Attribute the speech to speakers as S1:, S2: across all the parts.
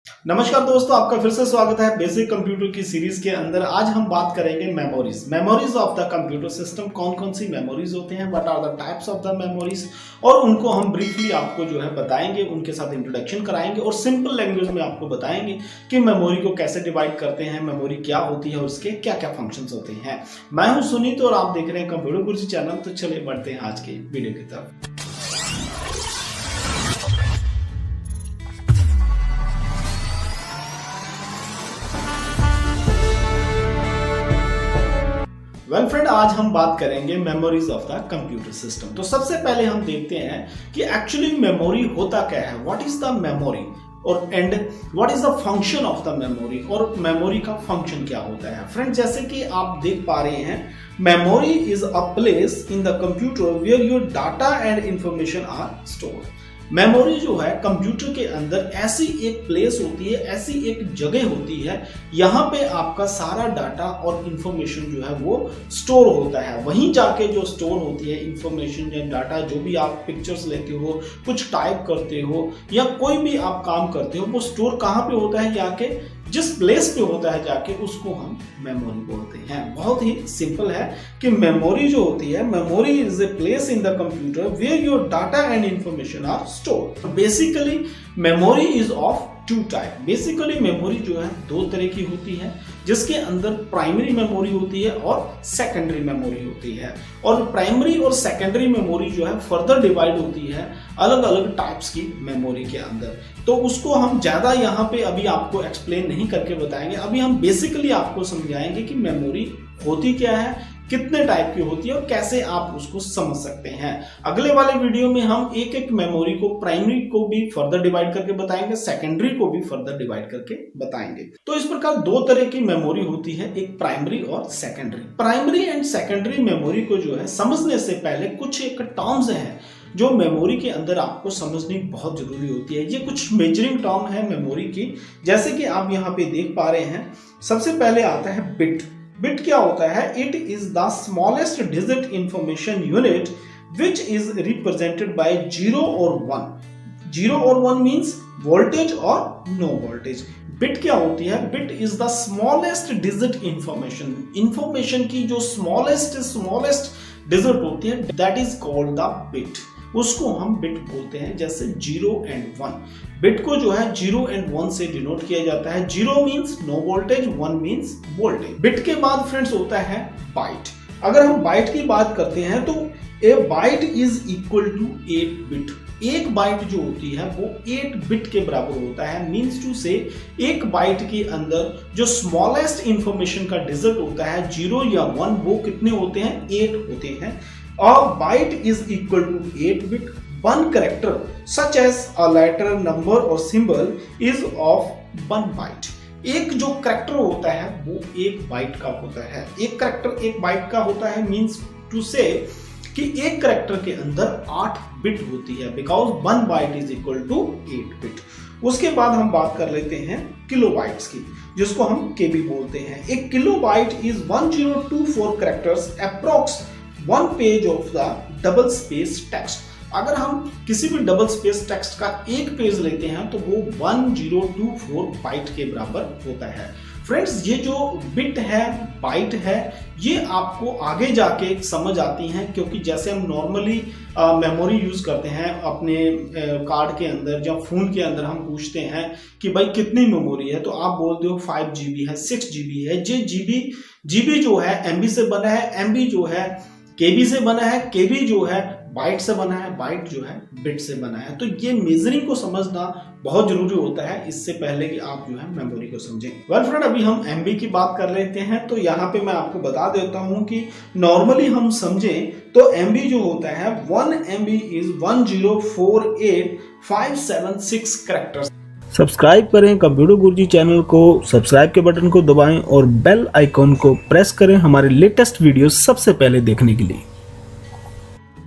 S1: नमस्कार दोस्तों, आपका फिर से स्वागत है बेसिक कंप्यूटर की सीरीज के अंदर। आज हम बात करेंगे memories of the computer system. कौन कौन सी मेमोरीज होते हैं, what are the types of the memories, और उनको हम ब्रीफली आपको बताएंगे, उनके साथ इंट्रोडक्शन कराएंगे और सिंपल लैंग्वेज में आपको बताएंगे कि मेमोरी को कैसे डिवाइड करते हैं, मेमोरी क्या होती है और उसके क्या क्या फंक्शंस होते हैं। मैं हूं सुनीत और आप देख रहे हैं कंप्यूटर गुरुजी चैनल। तो चलिए बढ़ते हैं आज के वीडियो की तरफ। वेल फ्रेंड, आज हम बात करेंगे memories of the computer system. तो सबसे पहले हम देखते हैं कि एक्चुअली मेमोरी होता क्या है, व्हाट इज द मेमोरी और and what is the function of the memory, और मेमोरी का फंक्शन क्या होता है। फ्रेंड, जैसे कि आप देख पा रहे हैं, memory is a place in the computer where your data and information are stored. Memory जो है कंप्यूटर के अंदर ऐसी एक प्लेस होती है, ऐसी एक जगह होती है, यहाँ पे आपका सारा डाटा और इंफॉर्मेशन जो है वो स्टोर होता है। वहीं जाके जो स्टोर होती है इंफॉर्मेशन या डाटा, जो भी आप पिक्चर्स लेते हो, कुछ टाइप करते हो या कोई भी आप काम करते हो, वो स्टोर कहाँ पे होता है, जाके जिस प्लेस पे होता है जाके, उसको हम मेमोरी बोलते हैं। बहुत ही सिंपल है कि मेमोरी जो होती है, memory is a place in the computer where your data and information are stored. Basically memory is of two type. Basically memory जो है दो तरह की होती है, जिसके अंदर प्राइमरी मेमोरी होती है और सेकेंडरी मेमोरी होती है। और प्राइमरी और सेकेंडरी मेमोरी जो है फर्दर डिवाइड होती है अलग अलग टाइप्स की मेमोरी के अंदर। तो उसको हम ज्यादा यहाँ पे अभी आपको एक्सप्लेन नहीं करके बताएंगे। अभी हम बेसिकली आपको समझाएंगे कि मेमोरी होती क्या है, कितने टाइप की होती है और कैसे आप उसको समझ सकते हैं। अगले वाले वीडियो में हम एक एक मेमोरी को, प्राइमरी को भी फर्दर डिवाइड करके बताएंगे, सेकेंडरी को भी फर्दर डिवाइड करके बताएंगे। तो इस प्रकार दो तरह की मेमोरी होती है, एक प्राइमरी और secondary. Primary and secondary memory को जो है समझने से पहले कुछ एक टर्म्स हैं जो मेमोरी के अंदर आपको समझनी बहुत जरूरी होती है। ये कुछ मेजरिंग टर्म है मेमोरी की, जैसे कि आप यहाँ पे देख पा रहे हैं। सबसे पहले आता है बिट। बिट क्या होता है? It is the smallest digit information unit which is represented by 0 और 1। 0 और 1 मींस वोल्टेज और नो वोल्टेज। बिट क्या होती है? Bit is the smallest digit information की जो स्मॉलेस्ट डिजिट होती है, that is called the bit. उसको हम बिट बोलते हैं। जैसे 0 एंड 1, बिट को जो है 0 एंड 1 से डिनोट किया जाता है। 0 means no voltage, 1 means voltage. Bit के बाद फ्रेंड्स होता है बाइट। अगर हम बाइट की बात करते हैं तो a byte is equal to 8 bit. एक बाइट जो होती है वो 8 बिट के बराबर होता है। मींस टू से एक बाइट के अंदर जो स्मॉलेस्ट इंफॉर्मेशन का डिजिट होता है 0 या 1, वो कितने होते हैं? 8 होते हैं। और byte is equal to 8 bit. One character such as a letter, number or symbol is of 1 byte. एक जो करेक्टर होता है वो 1 बाइट का होता है। एक करेक्टर 1 बाइट का होता है, मींस टू से कि एक करेक्टर के अंदर 8 बिट होती है, because 1 byte is equal to 8 bit. उसके बाद हम बात कर लेते हैं किलोबाइट्स की, जिसको हम केबी बोलते हैं। एक kilobyte is 1024 characters approx 1 page of the double space text. अगर हम किसी भी डबल स्पेस टेक्स्ट का एक पेज लेते हैं तो वो 1024 बाइट के बराबर होता है। फ्रेंड्स, ये जो बिट है, बाइट है, ये आपको आगे जाके समझ आती हैं, क्योंकि जैसे हम नॉर्मली मेमोरी यूज करते हैं अपने कार्ड के अंदर या फोन के अंदर, हम पूछते हैं कि भाई कितनी मेमोरी है, तो आप बोलते हो 5 GB है, 6 GB है। ये जीबी जो है MB से बना है, MB जो है केबी से बना है, केबी जो है बाइट से बना है, बाइट जो है बिट से बना है। तो ये मेजरिंग को समझना बहुत जरूरी होता है, इससे पहले कि आप जो है मेमोरी को समझें। वेल फ्रेंड, अभी हम एमबी की बात कर लेते हैं। तो यहाँ पे मैं आपको बता देता हूँ कि नॉर्मली हम समझें तो एमबी जो होता है 1 MB इज 1048576 कैरेक्टर्स।
S2: सब्सक्राइब करें कंप्यूटर गुरुजी चैनल को, सब्सक्राइब के बटन को दबाएं और बेल आइकॉन को प्रेस करें हमारे लेटेस्ट वीडियो सबसे पहले देखने के लिए।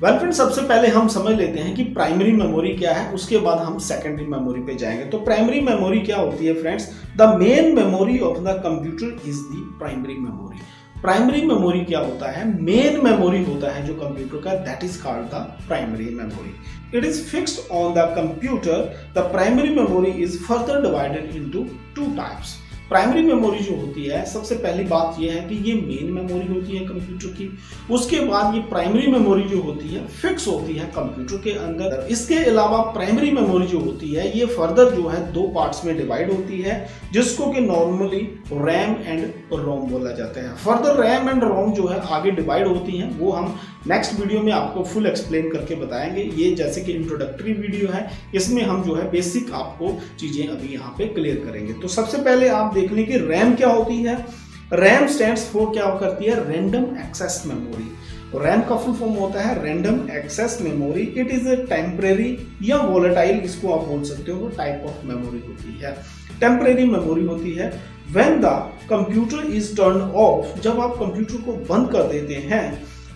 S1: वेल फ्रेंड, सबसे पहले हम समझ लेते हैं कि प्राइमरी मेमोरी क्या है, उसके बाद हम सेकेंडरी मेमोरी पे जाएंगे। तो प्राइमरी मेमोरी क्या होती है friends? The main memory of the computer is the primary memory. Primary memory क्या होता है, मेन मेमोरी होता है जो कंप्यूटर का, that is called the primary memory. It is fixed on the computer. The primary memory is further divided into two types. Primary memory जो होती है, सबसे पहली बात यह है कि ये मेन मेमोरी होती है कंप्यूटर की। उसके बाद ये प्राइमरी मेमोरी जो होती है फिक्स होती है कंप्यूटर के अंदर। इसके अलावा प्राइमरी मेमोरी जो होती है ये फर्दर जो है दो पार्ट्स में डिवाइड होती है, जिसको कि नॉर्मली रैम एंड रोम बोला जाता है। फर्दर रैम एंड रोम जो है आगे डिवाइड होती हैं, वो हम नेक्स्ट वीडियो में आपको फुल एक्सप्लेन करके बताएंगे। ये जैसे कि इंट्रोडक्टरी वीडियो है, इसमें हम जो है बेसिक आपको चीजें अभी यहाँ पे क्लियर करेंगे। तो सबसे पहले आप देख लें कि रैम क्या होती है। रैम स्टैंड्स फॉर क्या करती है, रैंडम एक्सेस मेमोरी। रैम का फुल फॉर्म होता है random access memory. It is a temporary या वोलेटाइल, इसको आप बोल सकते हो, वो टाइप ऑफ मेमोरी होती है। टेम्परेरी मेमोरी होती है। When the computer is turn off, जब आप कंप्यूटर को बंद कर देते हैं,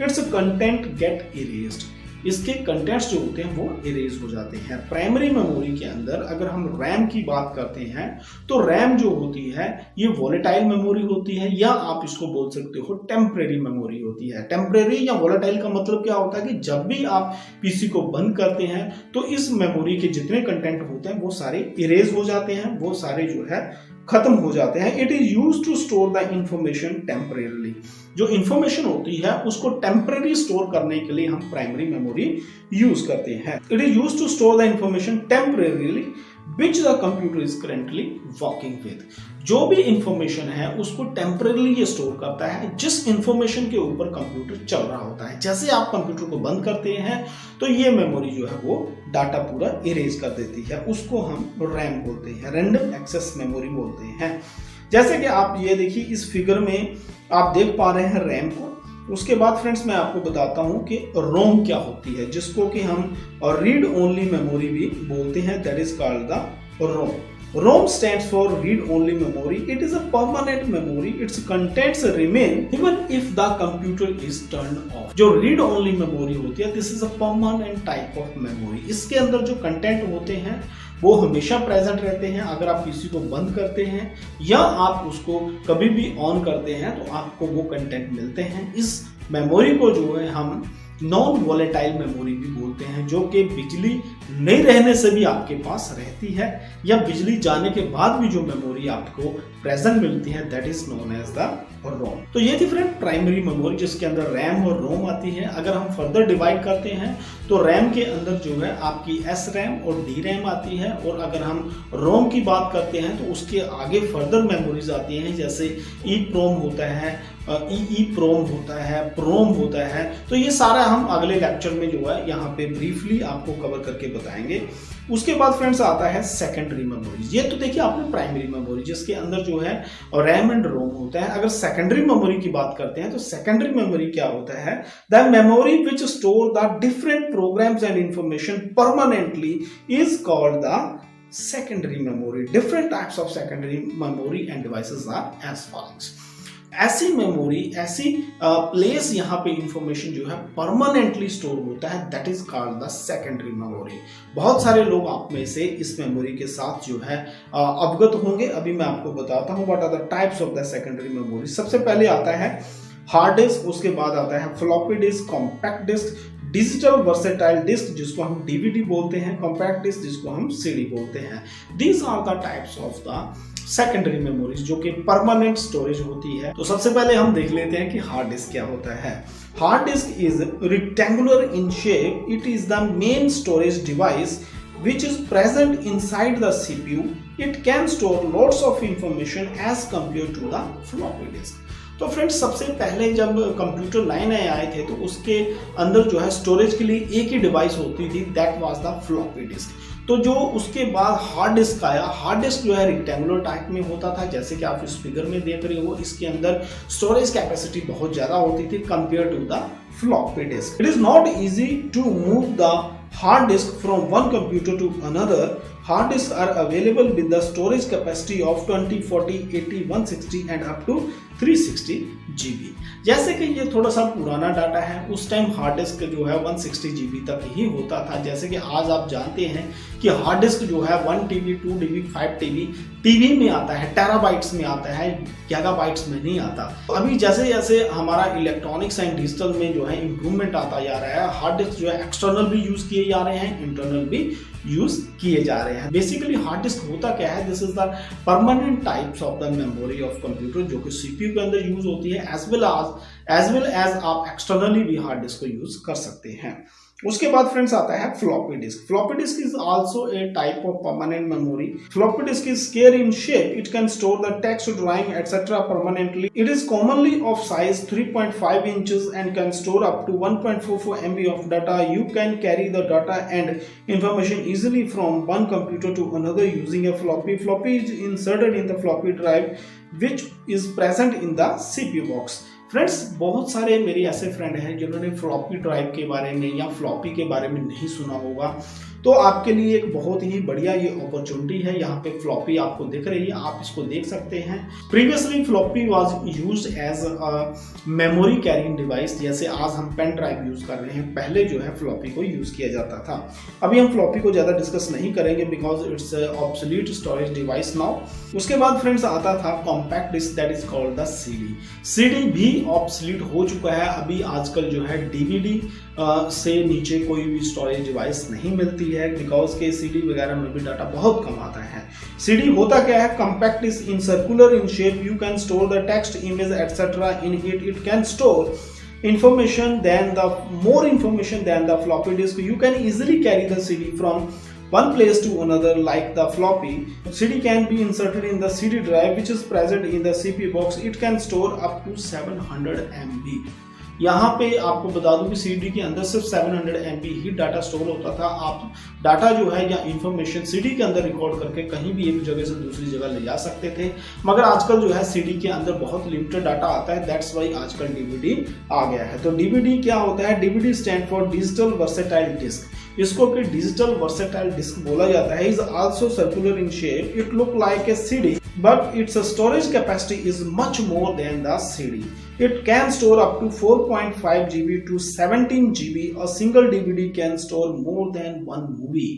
S1: इट्स कंटेंट गेट इरेज्ड। इसके कंटेंट्स जो होते हैं वो इरेज हो जाते हैं। प्राइमरी मेमोरी के अंदर अगर हम रैम की बात करते हैं तो रैम जो होती है ये वोलेटाइल मेमोरी होती है, या आप इसको बोल सकते हो टेम्परेरी मेमोरी होती है। टेम्परेरी या वोलेटाइल का मतलब क्या होता है कि जब भी आप पीसी को बंद करते हैं तो इस मेमोरी के जितने कंटेंट होते हैं वो सारे इरेज हो जाते हैं, वो सारे जो है खत्म हो जाते हैं। It is used to store the information temporarily. जो इंफॉर्मेशन होती है उसको टेम्परेरी स्टोर करने के लिए हम प्राइमरी मेमोरी यूज करते हैं। It is used to store the information temporarily which the computer is currently working with। जो भी इंफॉर्मेशन है उसको टेम्परेरीली ये स्टोर करता है जिस इंफॉर्मेशन के ऊपर कंप्यूटर चल रहा होता है। जैसे आप कंप्यूटर को बंद करते हैं तो ये मेमोरी जो है वो डाटा पूरा इरेज कर देती है, उसको हम रैम बोलते हैं, रैंडम एक्सेस मेमोरी बोलते हैं। जैसे कि आप ये देखिए इस फिगर में आप देख पा रहे हैं रैम को। उसके बाद फ्रेंड्स मैं आपको बताता हूं कि रोम क्या होती है, जिसको कि हम रीड ओनली मेमोरी भी बोलते हैं, that is called the ROM. ROM stands for read only memory. It is a permanent memory. Its contents remain even if the computer is turned off. जो read only memory होती है, this is a permanent type of memory. इसके अंदर जो content होते हैं वो हमेशा प्रेजेंट रहते हैं। अगर आप पीसी को बंद करते हैं या आप उसको कभी भी ऑन करते हैं तो आपको वो कंटेंट मिलते हैं। इस मेमोरी को जो है हम नॉन वोलेटाइल मेमोरी भी बोलते हैं, जो कि बिजली नहीं रहने से भी आपके पास रहती है या बिजली जाने के बाद भी जो मेमोरी आपको प्रेजेंट मिलती है, that is known as the Rome. तो ये थी फ्रेंड प्राइमरी मेमोरी जिसके अंदर रैम और रोम आती है। अगर हम फर्दर डिवाइड करते हैं तो रैम के अंदर जो है आपकी एस रैम और डी रैम आती है, और अगर हम रोम की बात करते हैं तो उसके आगे फर्दर मेमोरीज आती हैं, जैसे ई प्रोम होता है, ई प्रोम होता है, प्रोम होता है। तो ये सारा हम अगले लेक्चर में जो है यहाँ पे ब्रीफली आपको कवर करके बताएंगे। उसके बाद फ्रेंड्स आता है सेकेंडरी मेमोरी। ये तो देखिए आपने प्राइमरी मेमोरी जिसके अंदर जो है रैम एंड रोम होता है। अगर सेकेंडरी मेमोरी की बात करते हैं तो सेकेंडरी मेमोरी क्या होता है, the memory which store the different programs and information permanently is called the secondary memory. Different types of secondary memory and devices are as follows. ऐसी मेमोरी, ऐसी प्लेस यहाँ पे इंफॉर्मेशन जो है परमानेंटली स्टोर होता है, that is called the secondary memory. बहुत सारे लोग आप में से इस मेमोरी के साथ जो है अवगत होंगे। अभी मैं आपको बताता हूँ what are the types of the secondary memory. सबसे पहले आता है हार्ड डिस्क, उसके बाद आता है floppy disk, compact disk, digital versatile disk जिसको हम डीवीडी बोलते हैं, कॉम्पैक्ट डिस्क जिसको हम सीडी बोलते हैं। These are the types of the secondary memories जो कि परमानेंट स्टोरेज होती है। तो सबसे पहले हम देख लेते हैं कि हार्ड डिस्क क्या होता है। Hard disk is rectangular in shape. It is the main storage device which is present inside the CPU. It can store lots of information as compared to the floppy disk. तो friends सबसे पहले जब computer नए नए आए थे तो उसके अंदर जो है स्टोरेज के लिए एक ही डिवाइस होती थी, that was the floppy disc. तो जो उसके बाद हार्ड डिस्क आया, हार्ड डिस्क जो है रेक्टेंगुलर टाइप में होता था, जैसे कि आप इस फिगर में देख रहे हो। इसके अंदर स्टोरेज कैपेसिटी बहुत ज़्यादा होती थी compare to the floppy disk. It is not easy to move the hard disk from one computer to another. Hard disks are available with the storage capacity of 20, 40, 80, 160 and up to 360 GB। जैसे कि ये थोड़ा सा पुराना data है, उस time hard disk जो है 160 GB तक ही होता था। जैसे कि आज आप जानते हैं कि हार्ड डिस्क जो है 1 TB, 2 TB, 5 TB टीबी में आता है, टेराबाइट्स में आता है, गीगाबाइट्स में नहीं आता। तो अभी जैसे जैसे हमारा इलेक्ट्रॉनिक्स एंड डिजिटल में जो है इम्प्रूवमेंट आता जा रहा है, हार्ड डिस्क जो है एक्सटर्नल भी यूज किए जा रहे हैं, इंटरनल भी यूज किए जा रहे हैं। बेसिकली हार्ड डिस्क होता क्या है, this is the permanent types of the memory of computer जो कि सीपीयू के अंदर यूज होती है, एज वेल एज आप एक्सटर्नली भी हार्ड डिस्क को यूज कर सकते हैं। उसके बाद फ्रेंड्स आता है floppy disc. Floppy disk is also a type of permanent memory. Floppy disk is square in shape, it can store the text, drawing etcetera permanently. It is commonly of size 3.5 inches and can store up to 1.44 MB of data. You can carry the data and information easily from one computer to another using a floppy. Floppy is inserted in the floppy drive which is present in the CPU box. Friends, बहुत सारे मेरे ऐसे friend हैं जिन्होंने floppy drive के बारे में या फ्लॉपी के बारे में नहीं सुना होगा, तो आपके लिए एक बहुत ही बढ़िया ये अपॉर्चुनिटी है। यहाँ पे फ्लॉपी आपको दिख रही है, आप इसको देख सकते हैं। Previously floppy was used as a memory carrying device, जैसे आज हम पेन ड्राइव यूज कर रहे हैं, पहले जो है फ्लॉपी को यूज किया जाता था। अभी हम फ्लॉपी को ज्यादा डिस्कस नहीं करेंगे because it's obsolete storage device now. उसके बाद फ्रेंड्स आता था compact disk, that is called the CD. CD भी ऑब्सोलीट हो चुका है। अभी आजकल जो है डीवीडी से नीचे कोई भी स्टोरेज डिवाइस नहीं मिलती है बिकॉज के सीडी वगैरह में भी डाटा बहुत कम आता है। सीडी होता क्या है, compact is in circular in shape, you can store the text, image etcetera in it. It can store information than the more information than the floppy disk. You can easily carry the CD from one place to another like the floppy. CD can be inserted in the CD drive which is present in the CPU box. It can store up to 700 MB. यहाँ पे आपको बता दूं कि CD के अंदर सिर्फ 700 MB ही data store होता था। आप डाटा जो है या इंफॉर्मेशन सीडी के अंदर रिकॉर्ड करके कहीं भी एक जगह से दूसरी जगह ले जा सकते थे, मगर आजकल जो है सीडी के अंदर बहुत लिमिटेड डाटा आता है, दैट्स वाई आजकल डीवीडी आ गया है। तो डीवीडी क्या होता है, DVD stand for digital versatile disk. इसको कि डिजिटल वर्सेटाइल डिस्क बोला जाता है। Is also circular in shape, it look like a CD but its storage capacity is much more than the CD. It can store up to 4.5 GB to 17 GB. A single DVD can store more than one movie.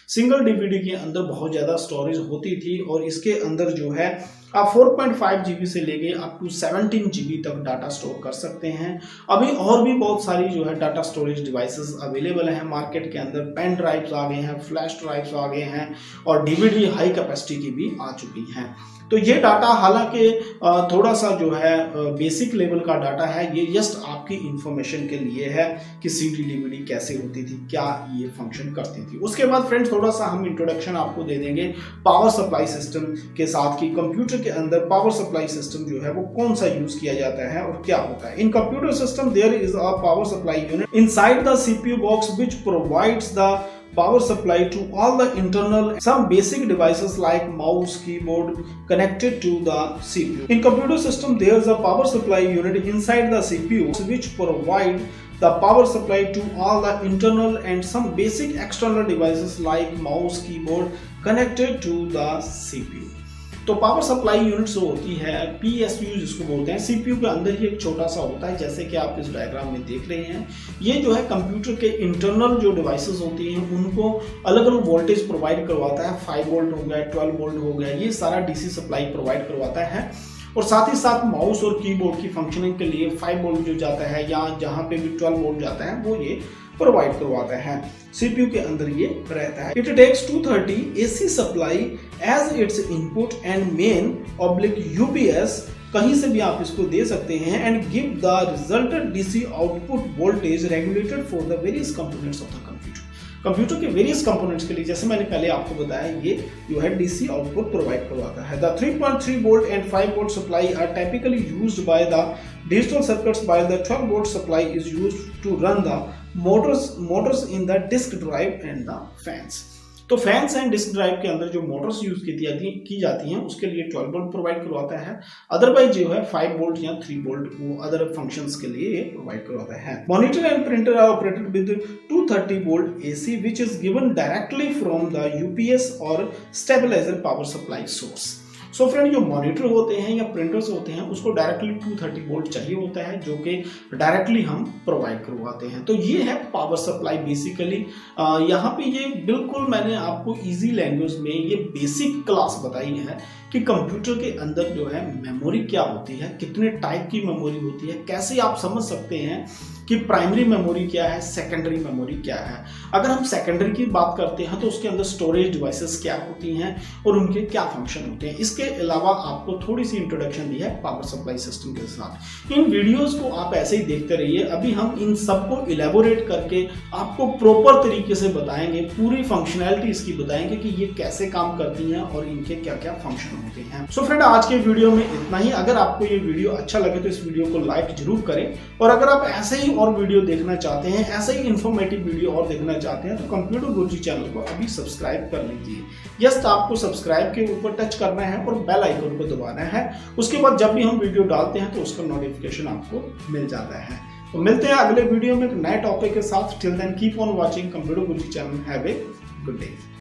S1: Single DVD के अंदर बहुत ज़्यादा storage होती थी और इसके अंदर जो है आप 4.5 GB से लेके अप टू 17 GB तक डाटा स्टोर कर सकते हैं। अभी और भी बहुत सारी जो है डाटा स्टोरेज डिवाइसेस अवेलेबल हैं मार्केट के अंदर। पेन ड्राइव्स आ गए हैं, फ्लैश ड्राइव्स आ गए हैं और डीवीडी हाई कैपेसिटी की भी आ चुकी हैं। तो ये डाटा हालांकि थोड़ा सा जो है बेसिक लेवल का डाटा है, ये जस्ट आपकी इंफॉर्मेशन के लिए है कि सीडी डीवीडी कैसे होती थी, क्या ये फंक्शन करती थी। उसके बाद फ्रेंड्स थोड़ा सा हम इंट्रोडक्शन आपको दे देंगे पावर सप्लाई सिस्टम के साथ कि कंप्यूटर के अंदर पावर सप्लाई सिस्टम जो है वो कौन सा यूज किया जाता है और क्या होता है। In computer system there is a power supply unit inside the CPU box which provides the power supply to all the internal some basic devices like mouse, keyboard connected to the CPU. In computer system there is a power supply unit inside the CPU which provide the power supply to all the internal and some basic external devices like mouse, keyboard connected to the CPU. तो power supply unit जो होती है PSU जिसको बोलते हैं, CPU के अंदर ही एक छोटा सा होता है जैसे कि आप इस डायग्राम में देख रहे हैं। ये जो है कंप्यूटर के इंटरनल जो डिवाइसेस होती हैं उनको अलग अलग वोल्टेज प्रोवाइड करवाता है। 5 वोल्ट हो गया, 12 वोल्ट हो गया, ये सारा DC सप्लाई प्रोवाइड करवाता है। और साथ ही साथ माउस और कीबोर्ड की फंक्शनिंग के लिए 5 वोल्ट जो जाता है या जहाँ पे भी 12 वोल्ट जाता है वो ये प्रोवाइड करवाता है। CPU के अंदर ये रहता है। It takes 230 AC supply as its input and main UPS कहीं से भी आप इसको दे सकते हैं and give the resultant DC output voltage regulated for the various components of the computer. Computer के वेरियस कंपोनेंट्स के लिए जैसे मैंने पहले आपको बताया ये जो है डीसी आउटपुट प्रोवाइड करवाता है। The 3.3 volt and 5 volt supply are typically used by the digital circuits by the 12 volt supply is used to run the motors in the disk drive and the fans. तो fans and disk drive के अंदर जो Motors use की जाती हैं उसके लिए 12 volt provide करवाता है। अदरवाइज जो है 5 वोल्ट या 3 वोल्ट वो अदर फंक्शंस के लिए प्रोवाइड करवाता है। Monitor and printer are operated with 230 volt AC which is given directly from the UPS or stabilizer power supply source. So friend, जो मॉनिटर होते हैं या प्रिंटर्स होते हैं उसको डायरेक्टली 230 वोल्ट चाहिए होता है, जो कि डायरेक्टली हम प्रोवाइड करवाते हैं। तो ये है पावर सप्लाई बेसिकली। यहाँ पे ये बिल्कुल मैंने आपको इजी लैंग्वेज में ये बेसिक क्लास बताई है कि कंप्यूटर के अंदर जो है मेमोरी क्या होती है, कितने टाइप की मेमोरी होती है, कैसे आप समझ सकते हैं कि प्राइमरी मेमोरी क्या है, सेकेंडरी मेमोरी क्या है। अगर हम सेकेंडरी की बात करते हैं तो उसके अंदर स्टोरेज डिवाइसेस क्या होती हैं और उनके क्या फंक्शन होते हैं। इसके अलावा आपको थोड़ी सी इंट्रोडक्शन दी है पावर सप्लाई सिस्टम के साथ। इन वीडियोस को आप ऐसे ही देखते रहिए। अभी हम इन सबको इलेबोरेट करके आपको प्रॉपर तरीके से बताएंगे, पूरी फंक्शनैलिटी इसकी बताएंगे कि ये कैसे काम करती हैं और इनके क्या क्या फंक्शन होते हैं। सो फ्रेंड, आज के वीडियो में इतना ही। अगर आपको ये वीडियो अच्छा लगे तो इस वीडियो को लाइक जरूर करें, और अगर आप ऐसे ही और वीडियो देखना चाहते हैं, ऐसे ही इंफॉर्मेटिव वीडियो और देखना चाहते हैं, तो कंप्यूटर गुरुजी चैनल को अभी सब्सक्राइब कर लीजिए। जस्ट आपको सब्सक्राइब के ऊपर टच करना है और बेल आइकन को दबाना है। उसके बाद जब भी हम वीडियो डालते हैं तो उसका नोटिफिकेशन आपको मिल जाता है। तो मिलते हैं अगले वीडियो में एक नए टॉपिक के साथ। Till then keep on watching computer Guruji channel. Have a good day.